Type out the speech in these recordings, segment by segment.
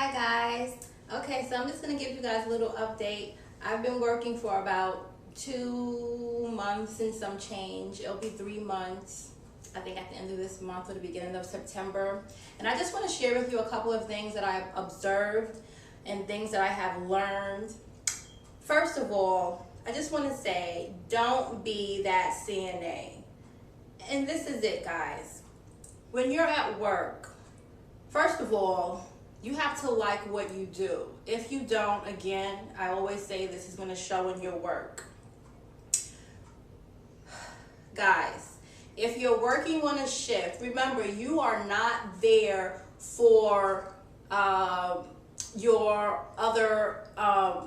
Hi guys. Okay, so I'm just gonna give you guys a little update. I've been working for about 2 months and some change. It'll be 3 months, I think, at the end of this month or the beginning of September. And I just want to share with you a couple of things that I've observed and things that I have learned. First of all, I just want to say, don't be that CNA. And this is it, guys. When you're at work, first of all, you have to like what you do. If you don't, again, I always say this is going to show in your work. Guys, if you're working on a shift, remember, you are not there for your other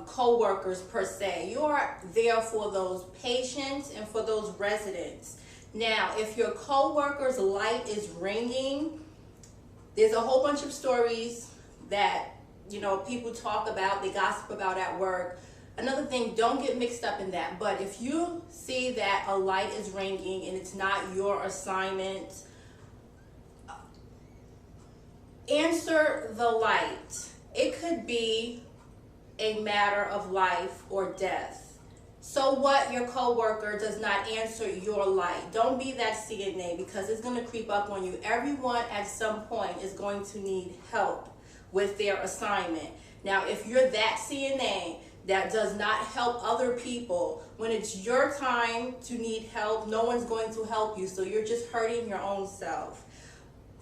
co-workers per se. You are there for those patients and for those residents. Now, if your co-worker's light is ringing, there's a whole bunch of stories that, people talk about, they gossip about at work. Another thing, don't get mixed up in that. But if you see that a light is ringing and it's not your assignment, answer the light. It could be a matter of life or death. So what, your coworker does not answer your light? Don't be that CNA, because it's going to creep up on you. Everyone at some point is going to need help with their assignment. Now, if you're that CNA that does not help other people, when it's your time to need help, no one's going to help you, so you're just hurting your own self.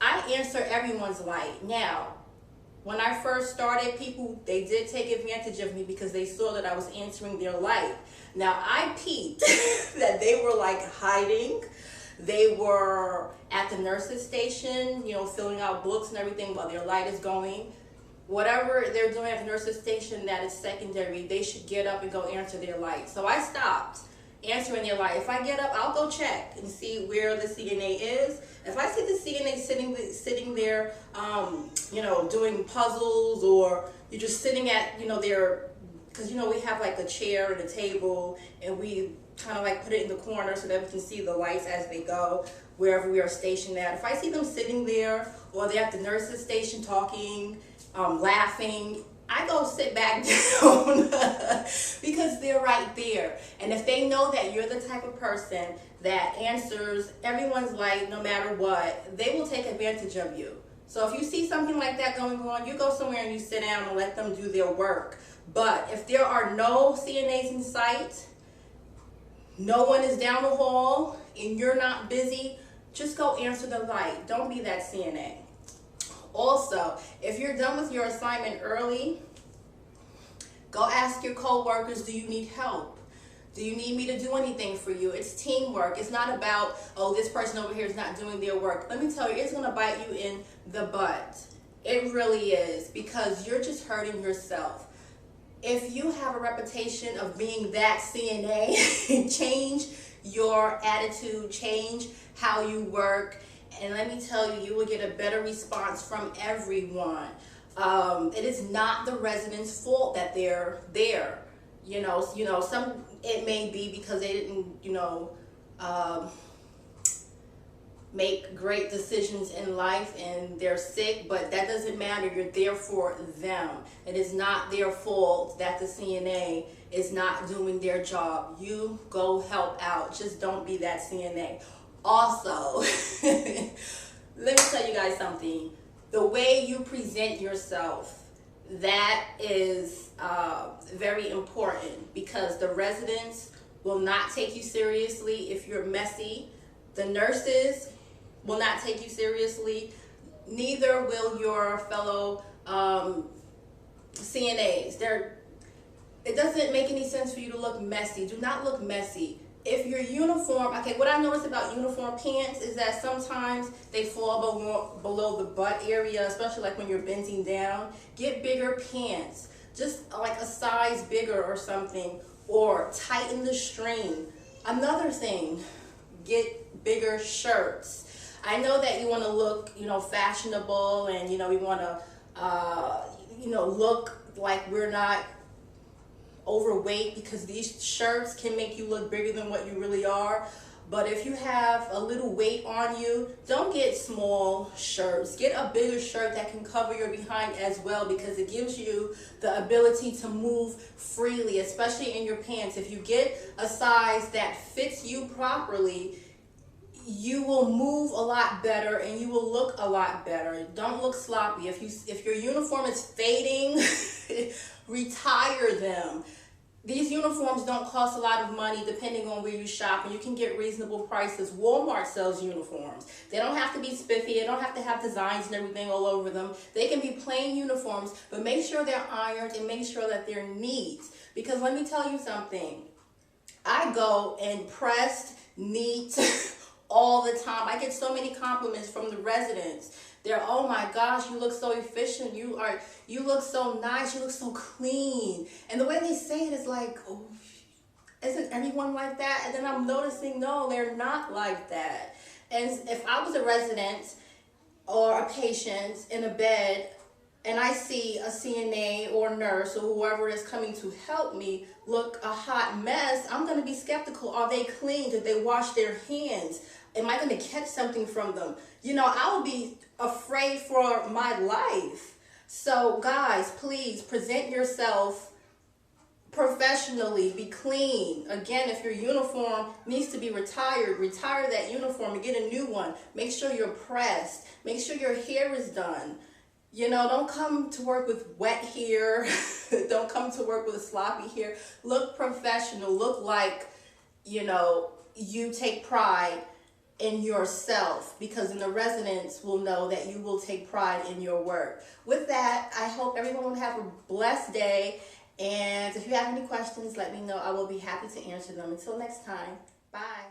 I answer everyone's light. Now, when I first started, people, they did take advantage of me because they saw that I was answering their light. Now, I peeped that they were like hiding. They were at the nurse's station, filling out books and everything while their light is going. Whatever they're doing at the nurse's station, that is secondary. They should get up and go answer their light. So I stopped answering their light. If I get up, I'll go check and see where the CNA is. If I see the CNA sitting there, doing puzzles, or you're just sitting at, because we have like a chair and a table, and we kind of like put it in the corner so that we can see the lights as they go wherever we are stationed at. If I see them sitting there, or they're at the nurse's station talking, laughing, I go sit back down because they're right there. And if they know that you're the type of person that answers everyone's light no matter what, they will take advantage of you. So if you see something like that going on, you go somewhere and you sit down and let them do their work. But if there are no CNAs in sight, no one is down the hall, and you're not busy, just go answer the light. Don't be that CNA. Also, if you're done with your assignment early, go ask your co-workers, do you need help? Do you need me to do anything for you? It's teamwork. It's not about, oh, this person over here is not doing their work. Let me tell you, it's going to bite you in the butt. It really is, because you're just hurting yourself. If you have a reputation of being that CNA, change your attitude, change how you work, and let me tell you, you will get a better response from everyone. It is not the residents' fault that they're there. Some, it may be because they didn't, make great decisions in life and they're sick, but that doesn't matter. You're there for them. It is not their fault that the CNA is not doing their job. You go help out. Just don't be that CNA. Also, let me tell you guys something. The way you present yourself, that is very important, because the residents will not take you seriously if you're messy. The nurses will not take you seriously. Neither will your fellow CNAs. It doesn't make any sense for you to look messy. Do not look messy. If your uniform, okay, what I noticed about uniform pants is that sometimes they fall below the butt area, especially like when you're bending down. Get bigger pants, just like a size bigger or something, or tighten the string. Another thing, get bigger shirts. I know that you want to look, fashionable, and, we want to, look like we're not overweight, because these shirts can make you look bigger than what you really are. But if you have a little weight on you, don't get small shirts. Get a bigger shirt that can cover your behind as well, because it gives you the ability to move freely, especially in your pants. If you get a size that fits you properly, you will move a lot better and you will look a lot better. Don't look sloppy. If your uniform is fading, retire them. These uniforms don't cost a lot of money depending on where you shop, and you can get reasonable prices. Walmart sells uniforms. They don't have to be spiffy. They don't have to have designs and everything all over them. They can be plain uniforms, but make sure they're ironed and make sure that they're neat. Because let me tell you something. I go and pressed, neat, all the time. I get so many compliments from the residents. They're, oh my gosh, you look so efficient. You look so nice. You look so clean. And the way they say it is like, oh, isn't everyone like that? And then I'm noticing, no, they're not like that. And if I was a resident or a patient in a bed and I see a CNA or nurse or whoever is coming to help me look a hot mess, I'm going to be skeptical. Are they clean? Did they wash their hands? Am I going to catch something from them? You know, I will be afraid for my life. So guys, please present yourself professionally. Be clean. Again, if your uniform needs to be retired, retire that uniform and get a new one. Make sure you're pressed. Make sure your hair is done. You know, don't come to work with wet hair. Don't come to work with sloppy hair. Look professional. Look like, you know, you take pride in yourself, because then the residents will know that you will take pride in your work. With that, I hope everyone will have a blessed day. And if you have any questions, let me know. I will be happy to answer them. Until next time, bye.